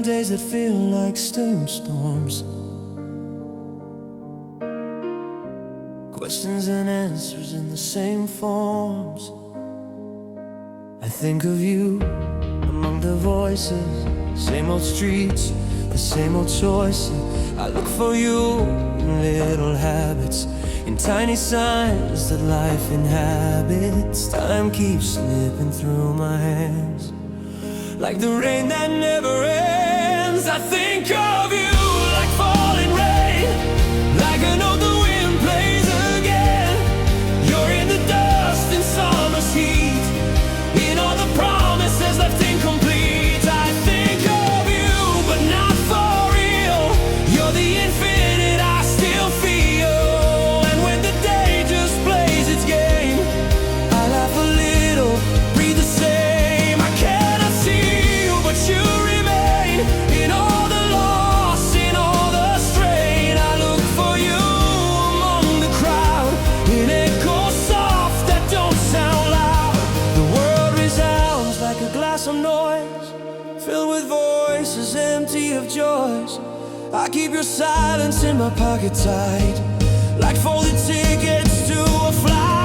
days that feel like stern storms. Questions and answers in the same forms. I think of you among the voices, same old streets, the same old choices. I look for you in little habits, in tiny signs that life inhabits. Time keeps slipping through my hands, like the rain that never ends. I think of you like falling rain, like a note the wind plays again. You're in the dust in summer's heat, in all the promises left incomplete. I think of you, but not for real. You're the infinite I still feel. And when the day just plays its game, I laugh a little, breathe the same. I cannot see you, but you remain. In all the loss, in all the strain, I look for you among the crowd, in echoes soft that don't sound loud. The world resounds like a glass of noise, filled with voices empty of joys. I keep your silence in my pocket tight, like folded tickets to a flight.